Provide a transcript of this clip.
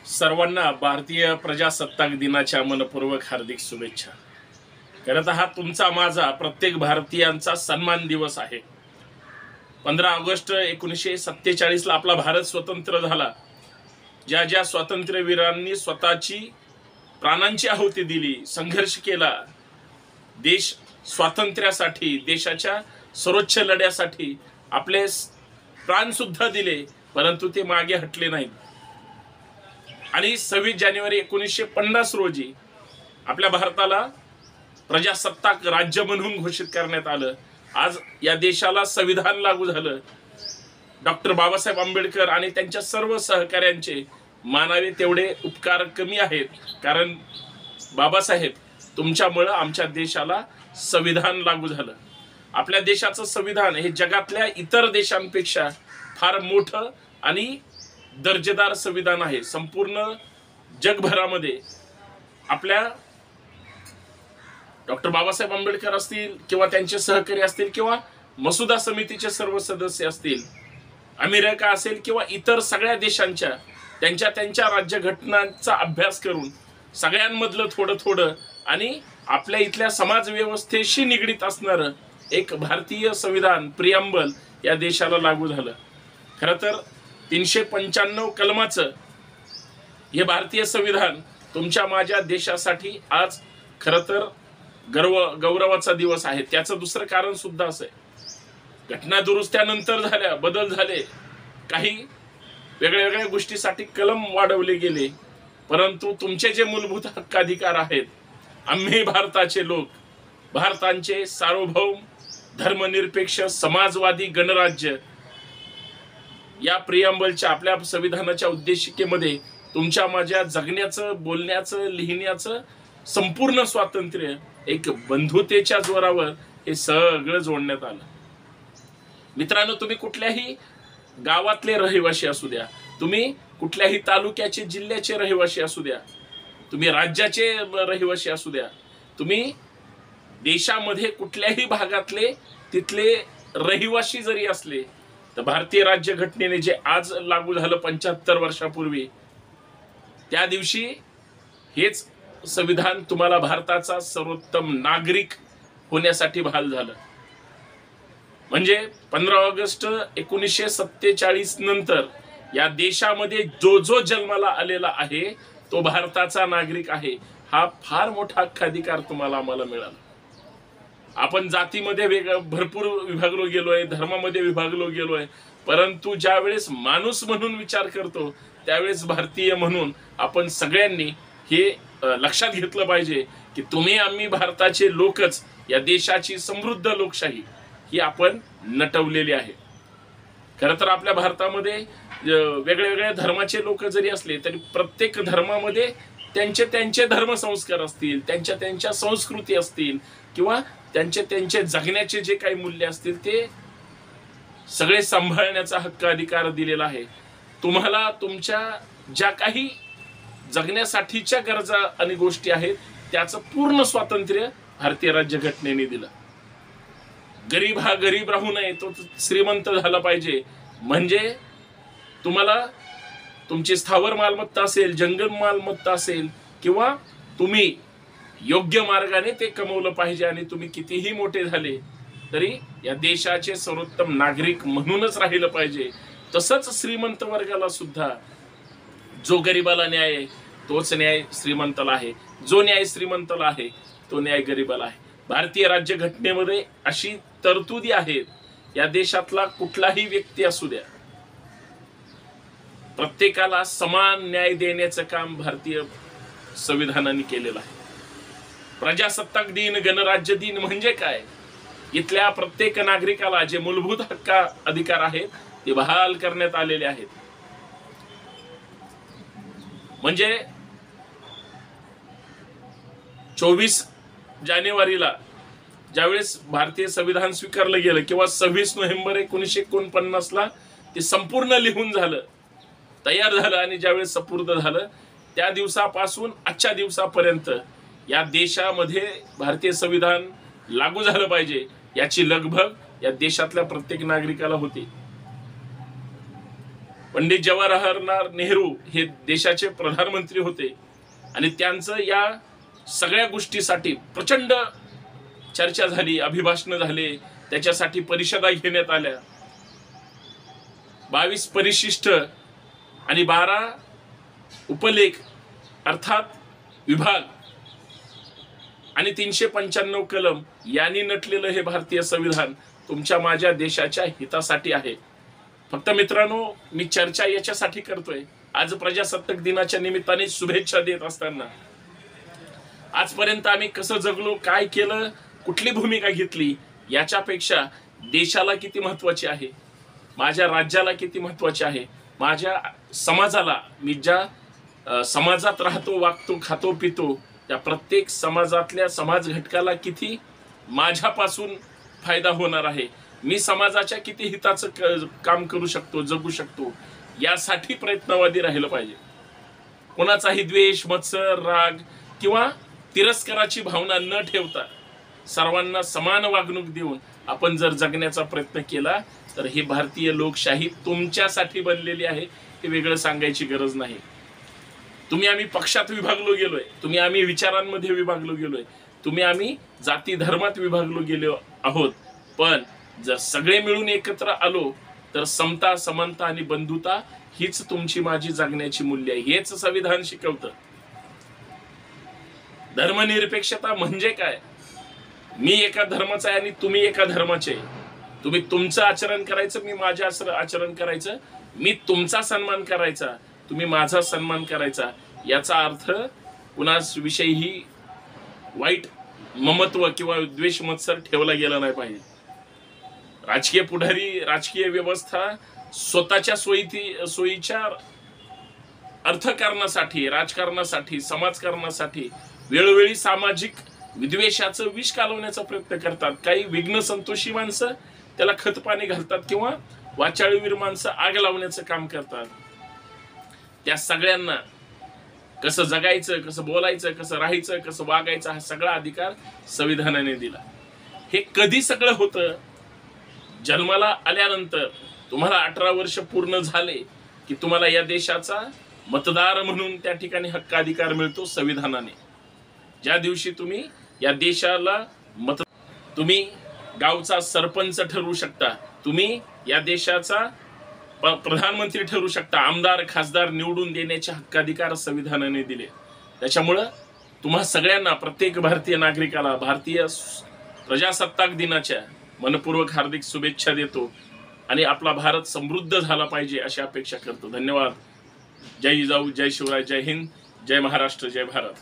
सर्वांना भारतीय प्रजासत्ताक दिनाच्या मनपूर्वक हार्दिक शुभेच्छा। खरं तर हा तुमचा माझा प्रत्येक भारतीयांचा सन्मान दिवस आहे। 15 ऑगस्ट 1947 ला आपला भारत स्वतंत्र झाला। ज्या ज्या स्वातंत्र्यवीरांनी स्वतःची प्राणांची आहुती दिली, संघर्ष केला, देश स्वातंत्र्यासाठी, देशाच्या सर्वोच्च लढ्यासाठी आपले प्राण सुद्धा दिले, परंतु ते मागे हटले नाहीत। आणि 26 जानेवारी 1950 रोजी आपल्या भारताला प्रजासत्ताक राज्य म्हणून घोषित करण्यात आलं। आज या देशाला संविधान लागू झालं। डॉक्टर बाबासाहेब आंबेडकर आणि त्यांच्या सर्व सहकाऱ्यांचे मानावे तेवढे उपकार कमी आहेत, कारण बाबासाहेब तुमच्यामुळे आमच्या देशाला संविधान लागू झालं। आपल्या देशाचं संविधान हे जगातल्या इतर देशांपेक्षा फार मोठं आणि दर्जेदार संविधान आहे। संपूर्ण जगभरामध्ये आपल्या डॉक्टर बाबासाहेब आंबेडकर असतील किंवा त्यांचे सहकारी असतील किंवा मसुदा समितीचे सर्व सदस्य असतील, अमेरिका असेल किंवा इतर सगळ्या देशांच्या त्यांच्या राज्यघटनांचा अभ्यास करून सगळ्यांमधलं थोडं थोडं आणि आपल्या इथल्या समाज व्यवस्थेशी निगडीत असणारं एक भारतीय संविधान प्रिअम्बल या देशाला लागू झालं। खरं तर 395 कलमाचं हे भारतीय संविधान तुमच्या माझ्या देशासाठी आज खरं तर गौरवाचा दिवस आहे। त्याचं दुसरं कारण सुद्धा असं आहे, घटना दुरुस्त्यानंतर झाल्या, बदल झाले, काही वेगळ्या गोष्टीसाठी कलम वाढवले गेले, परंतु तुमचे जे मूलभूत हक्काधिकार आहेत, आम्ही भारताचे लोक, भारताचे सार्वभौम धर्मनिरपेक्ष समाजवादी गणराज्य या प्रिअम्बलच्या आपल्या संविधानाच्या उद्देशिकेमध्ये तुमच्या माझ्या जगण्याचं, बोलण्याचं, लिहिण्याचं संपूर्ण स्वातंत्र्य एक बंधुतेच्या जोरावर हे सगळं जोडण्यात आलं। मित्रांनो, तुम्ही कुठल्याही गावातले रहिवासी असू द्या, तुम्ही कुठल्याही तालुक्याचे, जिल्ह्याचे रहिवासी असू द्या, तुम्ही राज्याचे रहिवासी असू द्या, तुम्ही देशामध्ये कुठल्याही भागातले तिथले रहिवासी जरी असले, तर भारतीय राज्यघटनेने जे आज लागू झालं 75 वर्षापूर्वी, त्या दिवशी हेच संविधान तुम्हाला भारताचा सर्वोत्तम नागरिक होण्यासाठी बहाल झालं। म्हणजे 15 ऑगस्ट 1947 नंतर या देशामध्ये जो जन्माला आलेला आहे तो भारताचा नागरिक आहे। हा फार मोठा हक्काधिकार तुम्हाला आम्हाला मिळाला। आपण जातीमध्ये भरपूर विभागलो गेलोय, धर्मामध्ये विभागलो गेलोय, परंतु ज्या वेळेस माणूस म्हणून विचार करतो त्यावेळेस भारतीय म्हणून आपण सगळ्यांनी हे लक्षात घेतलं पाहिजे की तुम्ही आम्ही भारताचे लोकच या देशाची समृद्ध लोकशाही ही आपण नटवलेली आहे। खरं तर आपल्या भारतामध्ये वेगळ्या धर्माचे लोक जरी असले तरी प्रत्येक धर्मामध्ये त्यांचे धर्मसंस्कार असतील, त्यांच्या संस्कृती असतील किंवा त्यांचे जगण्याचे जे काही मूल्य असतील ते सगळे सांभाळण्याचा हक्क अधिकार दिलेला आहे। तुम्हाला तुमच्या ज्या काही जगण्यासाठीच्या गरजा आणि गोष्टी आहेत त्याचं पूर्ण स्वातंत्र्य भारतीय राज्यघटनेने दिलं। गरीब हा गरीब राहू नये, तो श्रीमंत झाला पाहिजे। म्हणजे तुम्हाला तुमची स्थावर मालमत्ता असेल, जंगल मालमत्ता असेल किंवा तुम्ही योग्य मार्गाने ते कमवलं पाहिजे आणि तुम्ही कितीही मोठे झाले तरी या देशाचे सर्वोत्तम नागरिक म्हणूनच राहिलं पाहिजे। तसंच श्रीमंत वर्गाला सुद्धा जो गरीबाला न्याय आहे तोच न्याय श्रीमंताला आहे, जो न्याय श्रीमंताला आहे तो न्याय गरीबाला आहे। भारतीय राज्यघटनेमध्ये अशी तरतुदी आहेत, या देशातला कुठलाही व्यक्ती असू द्या, प्रत्येकाला समान न्याय देण्याचं काम भारतीय संविधानाने केलेलं आहे। प्रजासत्ताक दिन, गणराज्य दिन म्हणजे काय? इथल्या प्रत्येक नागरिकाला जे मूलभूत हक्क अधिकार आहेत ते बहाल करण्यात आलेले आहेत। म्हणजे 24 जानेवारीला ज्यावेळेस भारतीय संविधान स्वीकारलं गेलं किंवा 26 नोव्हेंबर 1949 ला ते संपूर्ण लिहून झालं, तयार झालं आणि ज्यावेळेस सुपूर्द झालं त्या दिवसापासून आजच्या दिवसापर्यंत या देशामध्ये भारतीय संविधान लागू झालं पाहिजे याची लगबग या देशातल्या प्रत्येक नागरिकाला होती। पंडित जवाहरलाल नेहरू हे देशाचे प्रधानमंत्री होते आणि त्यांचं या सगळ्या गोष्टीसाठी प्रचंड चर्चा झाली, अभिभाषण झाले, त्याच्यासाठी परिषदा घेण्यात आल्या. 22 परिशिष्ट आणि 12 उपलेख अर्थात विभाग आणि 395 कलम यांनी नटलेलं हे भारतीय संविधान तुमच्या माझ्या देशाच्या हितासाठी आहे. फक्त मित्रांनो, मी चर्चा याच्यासाठी करतोय, आज प्रजासत्ताक दिनाच्या निमित्ताने शुभेच्छा देत असताना आजपर्यंत आम्ही कसं जगलो, काय केलं, कुठली भूमिका घेतली याच्यापेक्षा देशाला किती महत्वाची आहे, माझ्या राज्याला किती महत्वाचे आहे, माझ्या समाजाला, मी ज्या समाजात राहतो, वागतो, खातो, पितो, त्या प्रत्येक समाजातल्या समाज घटकाला किती माझ्यापासून फायदा होणार आहे, मी समाजाच्या किती हिताचं काम करू शकतो, जगू शकतो, यासाठी प्रयत्नवादी राहिलं पाहिजे. कोणाचाही द्वेष, मत्सर, राग किंवा तिरस्काराची भावना न ठेवता सर्वांना समान वागणूक देऊन आपण जर जगण्याचा प्रयत्न केला तर ही भारतीय लोकशाही तुमच्यासाठी बनलेली आहे, हे वेगळं सांगायची गरज नाही. तुम्ही आम्ही पक्षात विभागलो गेलोय, तुम्ही आम्ही विचारांमध्ये विभागलो गेलोय, तुम्ही आम्ही जाती धर्मात विभागलो गेलो आहोत, पण जर सगळे मिळून एकत्र आलो तर समता, समानता आणि बंधुता हीच तुमची माझी जगण्याची मूल्य आहे. हेच संविधान शिकवतं. धर्मनिरपेक्षता म्हणजे काय? मी एका धर्माचा आहे आणि तुम्ही एका धर्माचे. तुम्ही तुमचं आचरण करायचं, मी माझं आचरण करायचं, मी तुमचा सन्मान करायचा, तुम्ही माझा सन्मान करायचा. याचा अर्थ कुणास विषयी वाईट ममत्व किंवा द्वेष, मत्सर ठेवला गेला नाही पाहिजे. राजकीय पुढारी, राजकीय व्यवस्था स्वतःच्या सोयीच्या अर्थकारणासाठी, राजकारणासाठी, समाजकारणासाठी वेळोवेळी सामाजिक विद्वेषाचं विष कालवण्याचा प्रयत्न करतात. काही विघ्न संतोषी माणसं त्याला खतपाणी घालतात किंवा वाचाळवीर माणसं आग लावण्याचं काम करतात. त्या सगळ्यांना कसं जगायचं, कसं बोलायचं, कसं राहायचं, कसं वागायचं हा सगळा अधिकार संविधानाने दिला. हे कधी सगळं होतं? जन्माला आल्यानंतर तुम्हाला 18 वर्ष पूर्ण झाले की तुम्हाला या देशाचा मतदार म्हणून त्या ठिकाणी हक्काधिकार मिळतो संविधानाने. ज्या दिवशी तुम्ही या देशाला तुम्ही गावचा सरपंच ठरवू शकता, तुम्ही या देशाचा प्रधानमंत्री ठरवू शकता, आमदार, खासदार निवडून देण्याचे हक्काधिकार संविधानाने दिले. त्याच्यामुळं तुम्हा सगळ्यांना, प्रत्येक भारतीय नागरिकाला भारतीय प्रजासत्ताक दिनाच्या मनपूर्वक हार्दिक शुभेच्छा देतो आणि आपला भारत समृद्ध झाला पाहिजे अशी अपेक्षा करतो. धन्यवाद. जय जिजाऊ, जय शिवराय, जय हिंद, जय महाराष्ट्र, जय भारत.